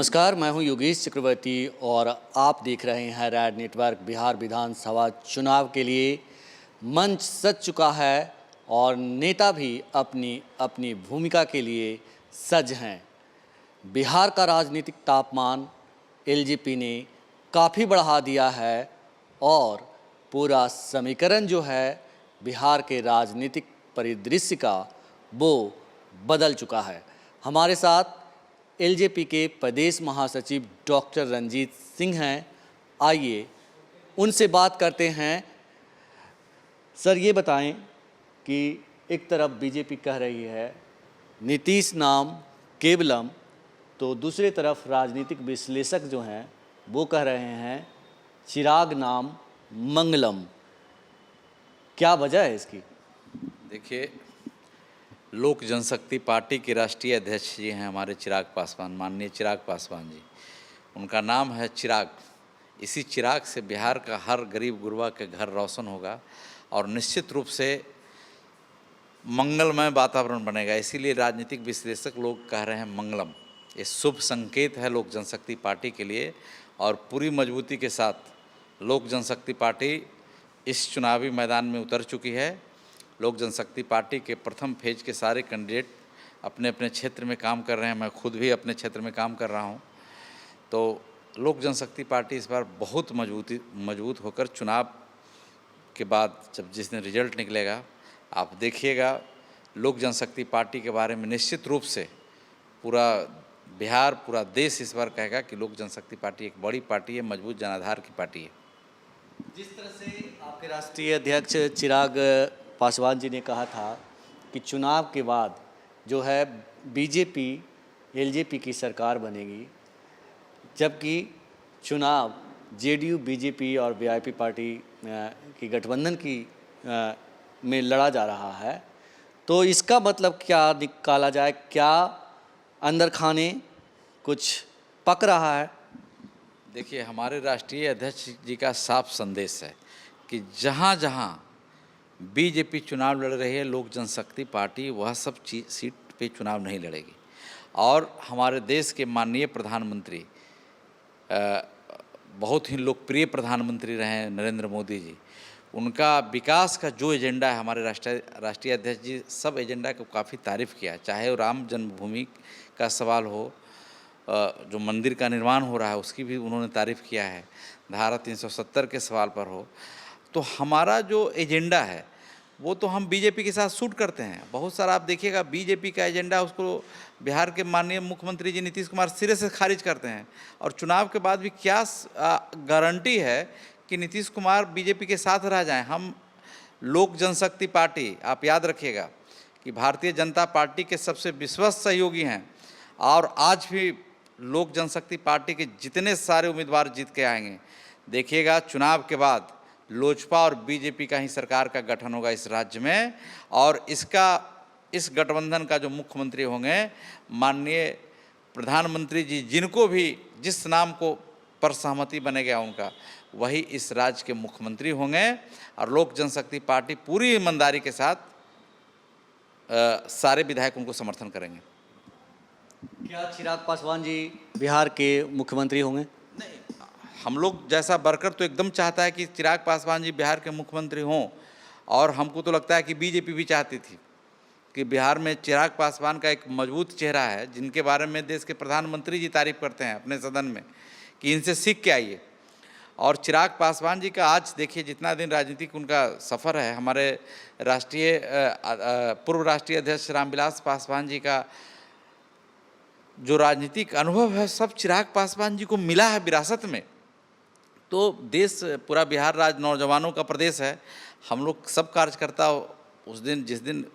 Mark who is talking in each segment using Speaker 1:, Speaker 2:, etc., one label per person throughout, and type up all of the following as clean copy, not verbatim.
Speaker 1: नमस्कार, मैं हूं योगेश चक्रवर्ती और आप देख रहे हैं रैड नेटवर्क। बिहार विधानसभा चुनाव के लिए मंच सज चुका है और नेता भी अपनी अपनी भूमिका के लिए सज हैं। बिहार का राजनीतिक तापमान एलजेपी ने काफ़ी बढ़ा दिया है और पूरा समीकरण जो है बिहार के राजनीतिक परिदृश्य का वो बदल चुका है। हमारे साथ एलजेपी के प्रदेश महासचिव डॉक्टर रंजीत सिंह हैं। आइए उनसे बात करते हैं। सर, ये बताएं कि एक तरफ बीजेपी कह रही है नीतीश नाम केवलम, तो दूसरी तरफ राजनीतिक विश्लेषक जो हैं वो कह रहे हैं चिराग नाम मंगलम। क्या वजह है इसकी?
Speaker 2: देखिए, लोक जनशक्ति पार्टी के राष्ट्रीय अध्यक्ष जी हैं हमारे चिराग पासवान, माननीय चिराग पासवान जी। उनका नाम है चिराग। इसी चिराग से बिहार का हर गरीब गुरबा के घर रोशन होगा और निश्चित रूप से मंगलमय वातावरण बनेगा। इसीलिए राजनीतिक विश्लेषक लोग कह रहे हैं मंगलम। ये शुभ संकेत है लोक जनशक्ति पार्टी के लिए और पूरी मजबूती के साथ लोक जनशक्ति पार्टी इस चुनावी मैदान में उतर चुकी है। लोक जनशक्ति पार्टी के प्रथम फेज के सारे कैंडिडेट अपने अपने क्षेत्र में काम कर रहे हैं। मैं खुद भी अपने क्षेत्र में काम कर रहा हूं। तो लोक जनशक्ति पार्टी इस बार बहुत मजबूत होकर चुनाव के बाद जब जिस दिन रिजल्ट निकलेगा आप देखिएगा, लोक जनशक्ति पार्टी के बारे में निश्चित रूप से पूरा बिहार, पूरा देश इस बार कहेगा कि लोक जनशक्ति पार्टी एक बड़ी पार्टी है, मजबूत जनाधार की पार्टी है।
Speaker 1: जिस तरह से आपके राष्ट्रीय अध्यक्ष चिराग पासवान जी ने कहा था कि चुनाव के बाद जो है बीजेपी एलजेपी की सरकार बनेगी, जबकि चुनाव जेडीयू बीजेपी और वीआईपी पार्टी की गठबंधन की में लड़ा जा रहा है, तो इसका मतलब क्या निकाला जाए? क्या अंदर खाने कुछ पक रहा है?
Speaker 2: देखिए, हमारे राष्ट्रीय अध्यक्ष जी का साफ संदेश है कि जहाँ जहाँ बीजेपी चुनाव लड़ रही है, लोक जनशक्ति पार्टी वह सब सीट पे चुनाव नहीं लड़ेगी। और हमारे देश के माननीय प्रधानमंत्री, बहुत ही लोकप्रिय प्रधानमंत्री रहे हैं नरेंद्र मोदी जी, उनका विकास का जो एजेंडा है, हमारे राष्ट्रीय अध्यक्ष जी सब एजेंडा को काफ़ी तारीफ़ किया। चाहे वो राम जन्मभूमि का सवाल हो, जो मंदिर का निर्माण हो रहा है उसकी भी उन्होंने तारीफ़ किया है, धारा 370 के सवाल पर हो। तो हमारा जो एजेंडा है वो तो हम बीजेपी के साथ सूट करते हैं। बहुत सारा आप देखिएगा बीजेपी का एजेंडा, उसको बिहार के माननीय मुख्यमंत्री जी नीतीश कुमार सिरे से खारिज करते हैं। और चुनाव के बाद भी क्या गारंटी है कि नीतीश कुमार बीजेपी के साथ रह जाएं? हम लोक जनशक्ति पार्टी, आप याद रखिएगा कि भारतीय जनता पार्टी के सबसे विश्वस्त सहयोगी हैं और आज भी लोक जनशक्ति पार्टी के जितने सारे उम्मीदवार जीत के आएंगे, देखिएगा चुनाव के बाद लोजपा और बीजेपी का ही सरकार का गठन होगा इस राज्य में। और इस गठबंधन का जो मुख्यमंत्री होंगे माननीय प्रधानमंत्री जी, जिनको भी जिस नाम को पर सहमति बनेगा उनका, वही इस राज्य के मुख्यमंत्री होंगे। और लोक जनशक्ति पार्टी पूरी ईमानदारी के साथ सारे विधायक उनको समर्थन करेंगे।
Speaker 1: क्या चिराग पासवान जी बिहार के मुख्यमंत्री होंगे?
Speaker 2: नहीं, हम लोग जैसा वर्कर तो एकदम चाहता है कि चिराग पासवान जी बिहार के मुख्यमंत्री हों। और हमको तो लगता है कि बीजेपी भी चाहती थी कि बिहार में चिराग पासवान का एक मजबूत चेहरा है, जिनके बारे में देश के प्रधानमंत्री जी तारीफ़ करते हैं अपने सदन में कि इनसे सीख के आइए। और चिराग पासवान जी का आज देखिए जितना दिन राजनीतिक उनका सफ़र है, हमारे पूर्व राष्ट्रीय अध्यक्ष रामविलास पासवान जी का जो राजनीतिक अनुभव है सब चिराग पासवान जी को मिला है विरासत में। तो देश, पूरा बिहार राज्य नौजवानों का प्रदेश है। हम लोग सब कार्यकर्ता उस दिन, जिस दिन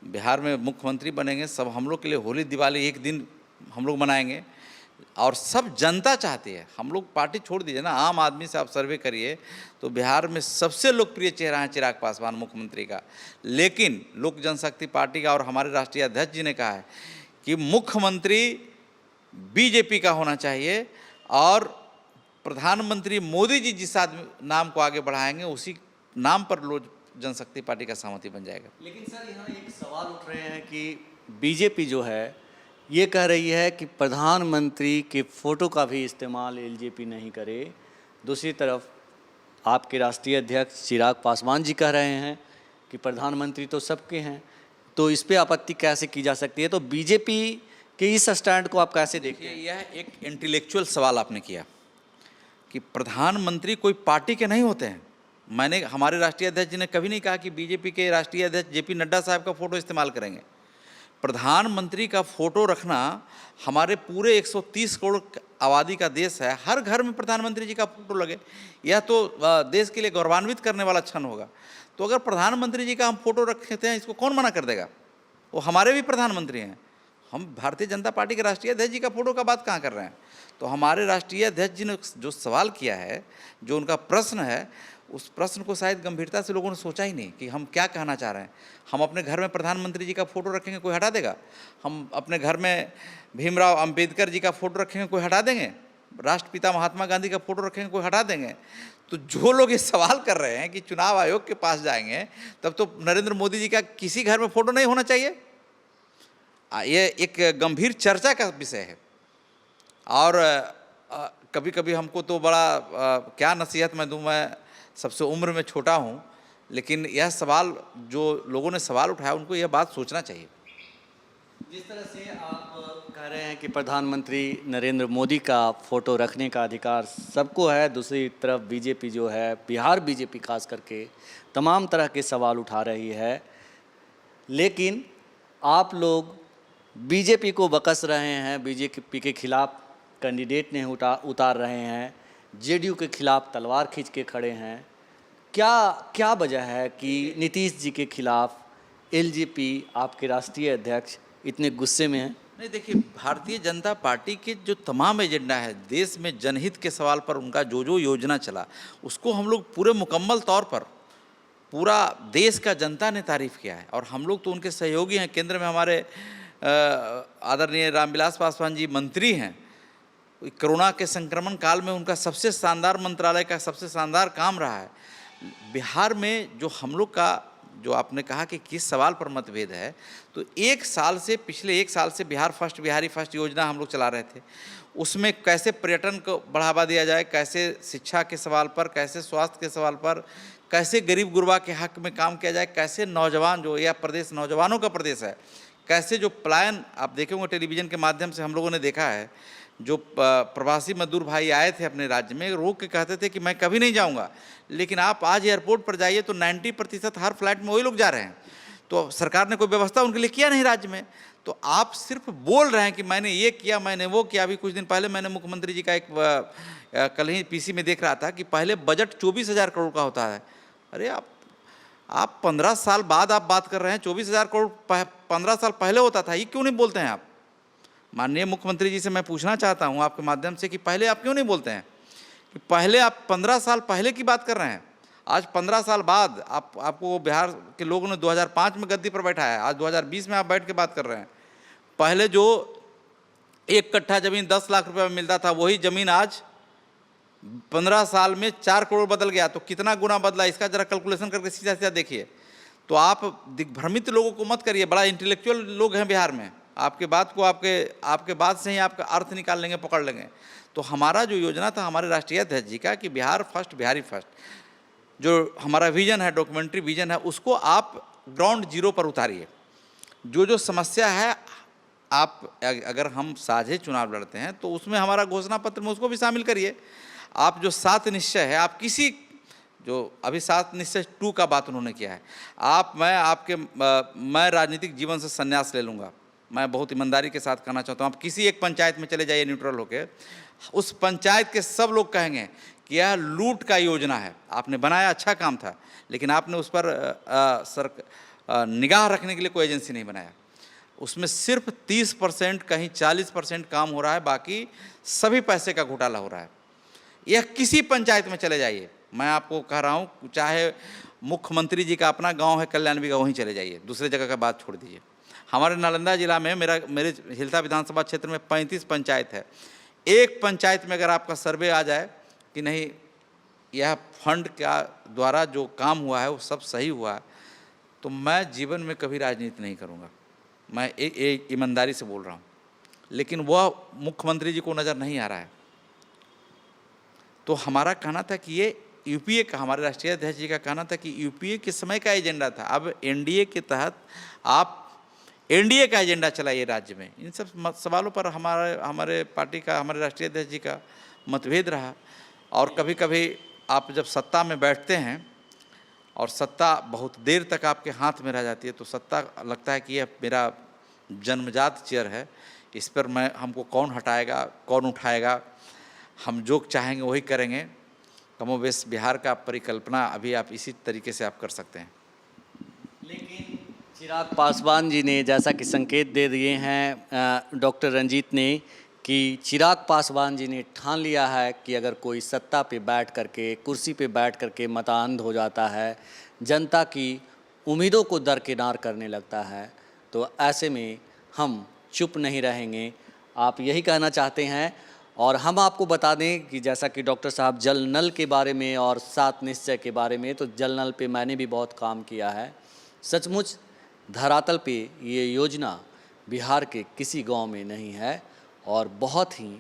Speaker 2: बिहार में मुख्यमंत्री बनेंगे, सब हम लोग के लिए होली दिवाली एक दिन हम लोग मनाएंगे। और सब जनता चाहती है, हम लोग पार्टी छोड़ दीजिए ना, आम आदमी से आप सर्वे करिए तो बिहार में सबसे लोकप्रिय चेहरा है चिराग पासवान मुख्यमंत्री का। लेकिन लोक जनशक्ति पार्टी का और हमारे राष्ट्रीय अध्यक्ष जी ने कहा है कि मुख्यमंत्री बीजेपी का होना चाहिए और प्रधानमंत्री मोदी जी जिस नाम को आगे बढ़ाएंगे उसी नाम पर लोक जनशक्ति पार्टी का सहमति बन जाएगा।
Speaker 1: लेकिन सर, यहाँ एक सवाल उठ रहे हैं कि बीजेपी जो है ये कह रही है कि प्रधानमंत्री के फ़ोटो का भी इस्तेमाल एलजेपी नहीं करे। दूसरी तरफ आपके राष्ट्रीय अध्यक्ष चिराग पासवान जी कह रहे हैं कि प्रधानमंत्री तो सबके हैं, तो इस पे आपत्ति कैसे की जा सकती है? तो बीजेपी के इस स्टैंड को आप कैसे देखते हैं?
Speaker 2: यह एक इंटेलेक्चुअल सवाल आपने किया कि प्रधानमंत्री कोई पार्टी के नहीं होते हैं। हमारे राष्ट्रीय अध्यक्ष जी ने कभी नहीं कहा कि बीजेपी के राष्ट्रीय अध्यक्ष जेपी नड्डा साहब का फ़ोटो इस्तेमाल करेंगे। प्रधानमंत्री का फ़ोटो रखना हमारे पूरे 130 करोड़ आबादी का देश है, हर घर में प्रधानमंत्री जी का फ़ोटो लगे, यह तो देश के लिए गौरवान्वित करने वाला क्षण होगा। तो अगर प्रधानमंत्री जी का हम फ़ोटो रखते हैं, इसको कौन मना कर देगा? वो हमारे भी प्रधानमंत्री हैं। हम भारतीय जनता पार्टी के राष्ट्रीय अध्यक्ष जी का फ़ोटो का बात कहाँ कर रहे हैं? तो हमारे राष्ट्रीय अध्यक्ष जी ने जो सवाल किया है, जो उनका प्रश्न है, उस प्रश्न को शायद गंभीरता से लोगों ने सोचा ही नहीं कि हम क्या कहना चाह रहे हैं। हम अपने घर में प्रधानमंत्री जी का फ़ोटो रखेंगे, कोई हटा देगा? हम अपने घर में भीमराव अंबेडकर जी का फ़ोटो रखेंगे, कोई हटा देंगे? राष्ट्रपिता महात्मा गांधी का फ़ोटो रखेंगे, कोई हटा देंगे? तो जो लोग ये सवाल कर रहे हैं कि चुनाव आयोग के पास जाएंगे, तब तो नरेंद्र मोदी जी का किसी घर में फ़ोटो नहीं होना चाहिए। ये एक गंभीर चर्चा का विषय है। और कभी कभी हमको तो बड़ा क्या नसीहत मैं दूं, मैं सबसे उम्र में छोटा हूं, लेकिन यह सवाल जो लोगों ने सवाल उठाया, उनको यह बात सोचना चाहिए।
Speaker 1: जिस तरह से आप कह रहे हैं कि प्रधानमंत्री नरेंद्र मोदी का फ़ोटो रखने का अधिकार सबको है, दूसरी तरफ बीजेपी जो है, बिहार बीजेपी खास करके तमाम तरह के सवाल उठा रही है, लेकिन आप लोग बीजेपी को बकस रहे हैं, बीजेपी के खिलाफ कैंडिडेट ने उतार रहे हैं, जेडीयू के खिलाफ तलवार खींच के खड़े हैं। क्या वजह है कि नीतीश जी के खिलाफ एलजेपी, आपके राष्ट्रीय अध्यक्ष, इतने गुस्से में हैं?
Speaker 2: नहीं, देखिए, भारतीय जनता पार्टी के जो तमाम एजेंडा है, देश में जनहित के सवाल पर उनका जो जो योजना चला, उसको हम लोग पूरे मुकम्मल तौर पर पूरा देश का जनता ने तारीफ़ किया है। और हम लोग तो उनके सहयोगी हैं। केंद्र में हमारे आदरणीय रामविलास पासवान जी मंत्री हैं। कोरोना के संक्रमण काल में उनका सबसे शानदार मंत्रालय का सबसे शानदार काम रहा है। बिहार में जो हम लोग का, जो आपने कहा कि किस सवाल पर मतभेद है, तो पिछले एक साल से बिहार फर्स्ट, बिहारी फर्स्ट योजना हम लोग चला रहे थे। उसमें कैसे पर्यटन को बढ़ावा दिया जाए, कैसे शिक्षा के सवाल पर, कैसे स्वास्थ्य के सवाल पर, कैसे गरीब गुरबा के हक में काम किया जाए, कैसे नौजवान, जो यह प्रदेश नौजवानों का प्रदेश है, कैसे जो पलायन, आप देखे होंगे टेलीविज़न के माध्यम से हम लोगों ने देखा है, जो प्रवासी मजदूर भाई आए थे अपने राज्य में, रोक के कहते थे कि मैं कभी नहीं जाऊंगा, लेकिन आप आज एयरपोर्ट पर जाइए तो 90% हर फ्लाइट में वही लोग जा रहे हैं। तो सरकार ने कोई व्यवस्था उनके लिए किया नहीं राज्य में। तो आप सिर्फ बोल रहे हैं कि मैंने ये किया, मैंने वो किया। अभी कुछ दिन पहले मैंने मुख्यमंत्री जी का एक कल ही पीसी में देख रहा था कि पहले बजट 24,000 करोड़ का होता है। अरे आप 15 साल बाद आप बात कर रहे हैं, 24,000 करोड़ 15 साल पहले होता था, ये क्यों नहीं बोलते हैं आप? माननीय मुख्यमंत्री जी से मैं पूछना चाहता हूं आपके माध्यम से कि पहले आप क्यों नहीं बोलते हैं कि पहले आप 15 साल पहले की बात कर रहे हैं। आज 15 साल बाद आपको बिहार के लोगों ने 2005 में गद्दी पर बैठाया है, आज 2020 में आप बैठ के बात कर रहे हैं। पहले जो 1 कट्ठा ज़मीन 10 लाख रुपये में मिलता था, वही ज़मीन आज 15 साल में 4 करोड़ बदल गया। तो कितना गुना बदला, इसका जरा कैलकुलेशन करके सीधा सीधा देखिए। तो आप दिग्भ्रमित लोगों को मत करिए। बड़ा इंटेलेक्चुअल लोग हैं बिहार में, आपके बात को आपके बात से ही आपका अर्थ निकाल लेंगे, पकड़ लेंगे। तो हमारा जो योजना था हमारे राष्ट्रीय अध्यक्ष जी का कि बिहार फर्स्ट, बिहारी फर्स्ट, जो हमारा विजन है, डॉक्यूमेंट्री विजन है, उसको आप ग्राउंड जीरो पर उतारिए। जो जो समस्या है, आप अगर हम साझे चुनाव लड़ते हैं तो उसमें हमारा घोषणा पत्र में उसको भी शामिल करिए। आप जो 7 निश्चय है, आप किसी जो अभी 7 निश्चय 2 का बात उन्होंने किया है, मैं राजनीतिक जीवन से संन्यास ले लूँगा। मैं बहुत ईमानदारी के साथ कहना चाहता हूँ, आप किसी एक पंचायत में चले जाइए न्यूट्रल होकर, उस पंचायत के सब लोग कहेंगे कि यह लूट का योजना है। आपने बनाया, अच्छा काम था, लेकिन आपने उस पर निगाह रखने के लिए कोई एजेंसी नहीं बनाया। उसमें सिर्फ 30%, कहीं 40% काम हो रहा है, बाकी सभी पैसे का घोटाला हो रहा है। यह किसी पंचायत में चले जाइए, मैं आपको कह रहा हूँ, चाहे मुख्यमंत्री जी का अपना गांव है कल्याणवी का, वहीं चले जाइए, दूसरे जगह का बात छोड़ दीजिए। हमारे नालंदा जिला में मेरे हिलसा विधानसभा क्षेत्र में 35 पंचायत है। एक पंचायत में अगर आपका सर्वे आ जाए कि नहीं, यह फंड का द्वारा जो काम हुआ है वो सब सही हुआ है, तो मैं जीवन में कभी राजनीति नहीं करूँगा। मैं ईमानदारी से बोल रहा हूँ। लेकिन वह मुख्यमंत्री जी को नज़र नहीं आ रहा है। तो हमारा कहना था कि ये यूपीए का, हमारे राष्ट्रीय अध्यक्ष जी का कहना था कि यूपीए के समय का एजेंडा था, अब एनडीए के तहत आप एनडीए का एजेंडा चलाइए राज्य में। इन सब सवालों पर हमारे पार्टी का, हमारे राष्ट्रीय अध्यक्ष जी का मतभेद रहा। और कभी कभी आप जब सत्ता में बैठते हैं और सत्ता बहुत देर तक आपके हाथ में रह जाती है, तो सत्ता लगता है कि यह मेरा जन्मजात चेयर है, इस पर हमको कौन हटाएगा, कौन उठाएगा, हम जो चाहेंगे वही करेंगे। कमोबेश बिहार का परिकल्पना अभी आप इसी तरीके से आप कर सकते हैं।
Speaker 1: लेकिन चिराग पासवान जी ने जैसा कि संकेत दे दिए हैं डॉक्टर रंजीत ने कि चिराग पासवान जी ने ठान लिया है कि अगर कोई सत्ता पे बैठ करके, कुर्सी पे बैठ करके मतांध हो जाता है, जनता की उम्मीदों को दरकिनार करने लगता है, तो ऐसे में हम चुप नहीं रहेंगे। आप यही कहना चाहते हैं। और हम आपको बता दें कि जैसा कि डॉक्टर साहब जल नल के बारे में और 7 निश्चय के बारे में, तो जल नल पे मैंने भी बहुत काम किया है। सचमुच धरातल पे ये योजना बिहार के किसी गांव में नहीं है और बहुत ही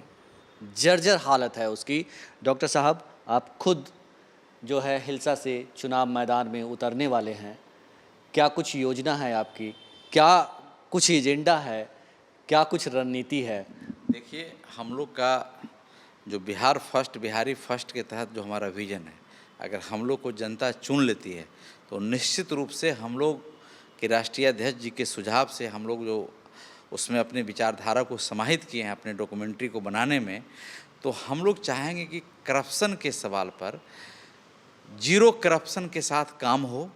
Speaker 1: जर्जर हालत है उसकी। डॉक्टर साहब, आप खुद जो है हिलसा से चुनाव मैदान में उतरने वाले हैं, क्या कुछ योजना है आपकी, क्या कुछ एजेंडा है, क्या कुछ रणनीति है?
Speaker 2: देखिए, हम लोग का जो बिहार फर्स्ट, बिहारी फर्स्ट के तहत जो हमारा विजन है, अगर हम लोग को जनता चुन लेती है तो निश्चित रूप से हम लोग के राष्ट्रीय अध्यक्ष जी के सुझाव से हम लोग जो उसमें अपने विचारधारा को समाहित किए हैं अपने डॉक्यूमेंट्री को बनाने में, तो हम लोग चाहेंगे कि करप्शन के सवाल पर जीरो करप्शन के साथ काम हो।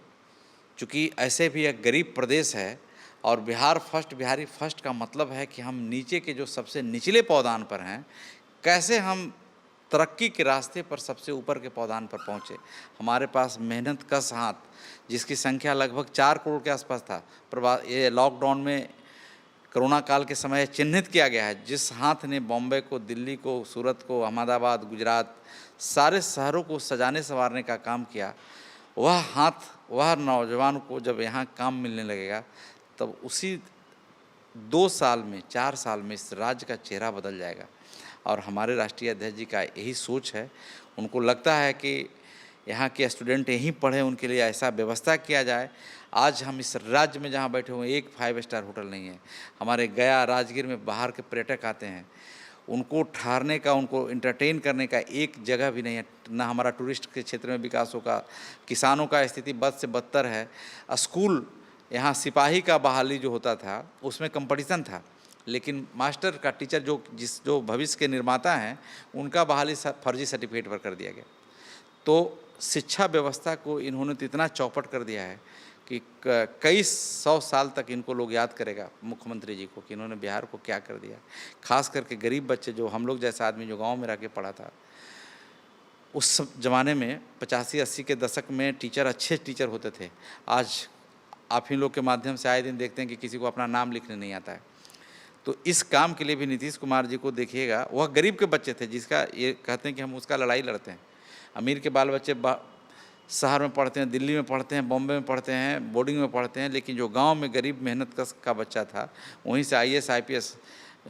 Speaker 2: चूँकि ऐसे भी एक गरीब प्रदेश है और बिहार फर्स्ट, बिहारी फर्स्ट का मतलब है कि हम नीचे के जो सबसे निचले पौधान पर हैं, कैसे हम तरक्की के रास्ते पर सबसे ऊपर के पौधान पर पहुँचे। हमारे पास मेहनत कश हाथ, जिसकी संख्या लगभग 4 करोड़ के आसपास था, ये लॉकडाउन में कोरोना काल के समय चिन्हित किया गया है। जिस हाथ ने बॉम्बे को, दिल्ली को, सूरत को, अहमदाबाद, गुजरात, सारे शहरों को सजाने संवारने का काम किया, वह हाथ, वह नौजवान को जब यहाँ काम मिलने लगेगा, तब उसी 2 साल में, 4 साल में इस राज्य का चेहरा बदल जाएगा। और हमारे राष्ट्रीय अध्यक्ष जी का यही सोच है। उनको लगता है कि यहाँ के स्टूडेंट यहीं पढ़ें, उनके लिए ऐसा व्यवस्था किया जाए। आज हम इस राज्य में जहाँ बैठे हुए, एक 5 स्टार होटल नहीं है। हमारे गया, राजगीर में बाहर के पर्यटक आते हैं, उनको ठहरने का, उनको इंटरटेन करने का एक जगह भी नहीं है। ना हमारा टूरिस्ट के क्षेत्र में विकास होगा, किसानों का स्थिति बद से बदतर है। स्कूल, यहाँ सिपाही का बहाली जो होता था उसमें कंपटीशन था, लेकिन मास्टर का, टीचर जो भविष्य के निर्माता हैं, उनका बहाली फर्जी सर्टिफिकेट पर कर दिया गया। तो शिक्षा व्यवस्था को इन्होंने तो इतना चौपट कर दिया है कि कई 100 साल तक इनको लोग याद करेगा, मुख्यमंत्री जी को, कि इन्होंने बिहार को क्या कर दिया। खास करके गरीब बच्चे, जो हम लोग जैसा आदमी जो गांव में रह के पढ़ा था, उस ज़माने में 85-80 के दशक में टीचर, अच्छे टीचर होते थे। आज आप ही लोग के माध्यम से आए दिन देखते हैं कि किसी को अपना नाम लिखने नहीं आता है। तो इस काम के लिए भी नीतीश कुमार जी को देखिएगा, वह गरीब के बच्चे थे, जिसका ये कहते हैं कि हम उसका लड़ाई लड़ते हैं। अमीर के बाल बच्चे शहर में पढ़ते हैं, दिल्ली में पढ़ते हैं, बॉम्बे में पढ़ते हैं, बोर्डिंग में पढ़ते हैं, लेकिन जो गांव में गरीब मेहनत कश का बच्चा था, वहीं से IAS IPS,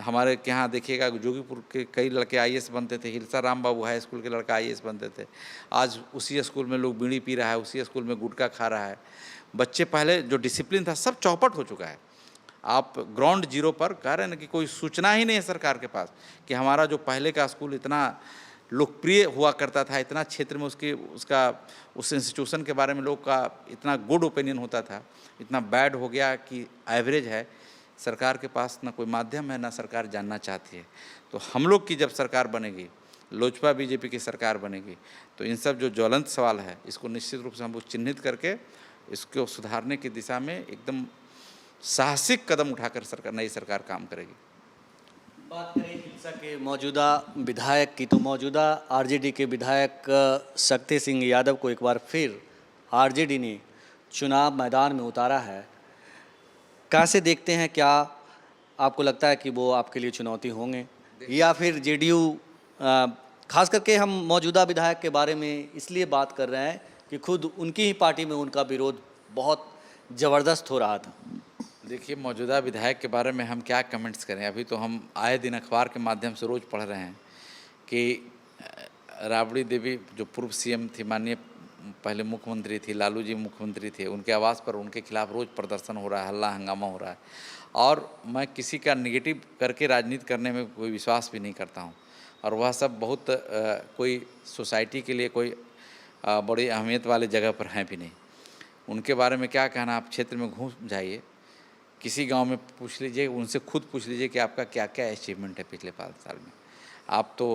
Speaker 2: हमारे के यहाँ देखिएगा जोगीपुर के कई लड़के IAS बनते थे। हिलसा राम बाबू हाई स्कूल के लड़का IAS बनते थे। आज उसी स्कूल में लोग बीड़ी पी रहा है, उसी स्कूल में गुटखा खा रहा है। बच्चे, पहले जो डिसिप्लिन था सब चौपट हो चुका है। आप ग्राउंड जीरो पर कह रहे हैं ना कि कोई सूचना ही नहीं है सरकार के पास कि हमारा जो पहले का स्कूल इतना लोकप्रिय हुआ करता था, इतना क्षेत्र में उस इंस्टीट्यूशन के बारे में लोग का इतना गुड ओपिनियन होता था, इतना बैड हो गया कि एवरेज है। सरकार के पास ना कोई माध्यम है, ना सरकार जानना चाहती है। तो हम लोग की जब सरकार बनेगी, लोजपा BJP की सरकार बनेगी, तो इन सब जो ज्वलंत सवाल है, इसको निश्चित रूप से हम लोग चिन्हित करके इसको सुधारने की दिशा में एकदम साहसिक कदम उठाकर नई सरकार काम करेगी।
Speaker 1: बात करें हिलसा के मौजूदा विधायक की, तो मौजूदा RJD के विधायक शक्ति सिंह यादव को एक बार फिर RJD ने चुनाव मैदान में उतारा है। कैसे देखते हैं, क्या आपको लगता है कि वो आपके लिए चुनौती होंगे, या फिर JDU? खास करके हम मौजूदा विधायक के बारे में इसलिए बात कर रहे हैं कि खुद उनकी ही पार्टी में उनका विरोध बहुत ज़बरदस्त हो रहा था।
Speaker 2: देखिए, मौजूदा विधायक के बारे में हम क्या कमेंट्स करें। अभी तो हम आए दिन अखबार के माध्यम से रोज़ पढ़ रहे हैं कि राबड़ी देवी जो पूर्व सीएम थी, माननीय पहले मुख्यमंत्री थी, लालू जी मुख्यमंत्री थे, उनके आवास पर उनके खिलाफ रोज़ प्रदर्शन हो रहा है, हल्ला हंगामा हो रहा है। और मैं किसी का नेगेटिव करके राजनीति करने में कोई विश्वास भी नहीं करता हूँ। और वह सब बहुत कोई सोसाइटी के लिए कोई बड़ी अहमियत वाले जगह पर हैं भी नहीं। उनके बारे में क्या कहना, आप क्षेत्र में घूम जाइए, किसी गांव में पूछ लीजिए, उनसे खुद पूछ लीजिए कि आपका क्या क्या अचीवमेंट है पिछले 5 साल में। आप तो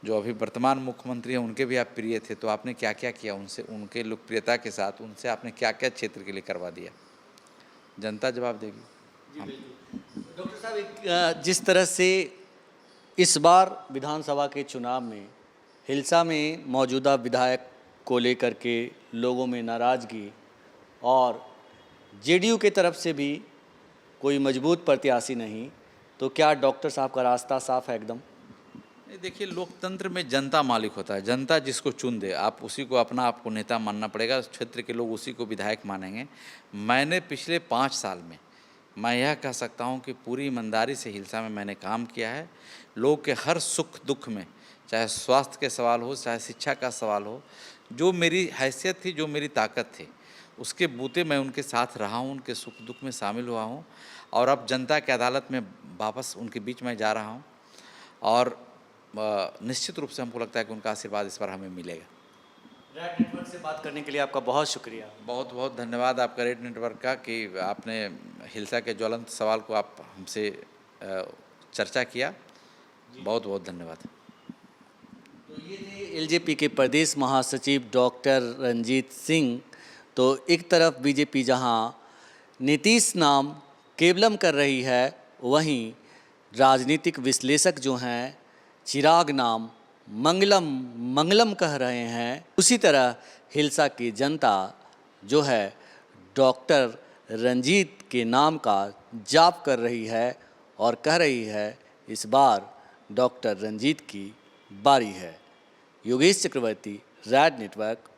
Speaker 2: जो अभी वर्तमान मुख्यमंत्री हैं उनके भी आप प्रिय थे, तो आपने क्या क्या किया उनसे, उनके लोकप्रियता के साथ उनसे आपने क्या क्या क्षेत्र के लिए करवा दिया, जनता जवाब देगी।
Speaker 1: डॉक्टर साहब, जिस तरह से इस बार विधानसभा के चुनाव में हिल्सा में मौजूदा विधायक को लेकर के लोगों में नाराज़गी और जेडीयू के तरफ से भी कोई मजबूत प्रत्याशी नहीं, तो क्या डॉक्टर साहब का रास्ता साफ है एकदम?
Speaker 2: नहीं, देखिए, लोकतंत्र में जनता मालिक होता है। जनता जिसको चुन दे, आप उसी को अपना आपको नेता मानना पड़ेगा। क्षेत्र के लोग उसी को विधायक मानेंगे। मैंने पिछले 5 साल में, मैं यह कह सकता हूं कि पूरी ईमानदारी से हिल्सा में मैंने काम किया है। लोग के हर सुख दुख में, चाहे स्वास्थ्य के सवाल हो, चाहे शिक्षा का सवाल हो, जो मेरी हैसियत थी, जो मेरी ताकत थी, उसके बूते मैं उनके साथ रहा हूँ, उनके सुख दुख में शामिल हुआ हूँ। और अब जनता की अदालत में वापस उनके बीच में जा रहा हूँ। और निश्चित रूप से हमको लगता है कि उनका आशीर्वाद इस बार हमें मिलेगा।
Speaker 1: रेड नेटवर्क से बात करने के लिए आपका बहुत शुक्रिया।
Speaker 2: बहुत बहुत धन्यवाद आपका रेड नेटवर्क का कि आपने हिल्सा के ज्वलंत सवाल को आप हमसे चर्चा किया। बहुत बहुत धन्यवाद।
Speaker 1: तो ये थे एलजेपी के प्रदेश महासचिव डॉक्टर रंजीत सिंह। तो एक तरफ बीजेपी जहां नीतीश नाम केवलम कर रही है, वहीं राजनीतिक विश्लेषक जो हैं चिराग नाम मंगलम मंगलम कह रहे हैं। उसी तरह हिल्सा की जनता जो है डॉक्टर रंजीत के नाम का जाप कर रही है और कह रही है इस बार डॉक्टर रंजीत की बारी है। योगेश चक्रवर्ती, रेड नेटवर्क,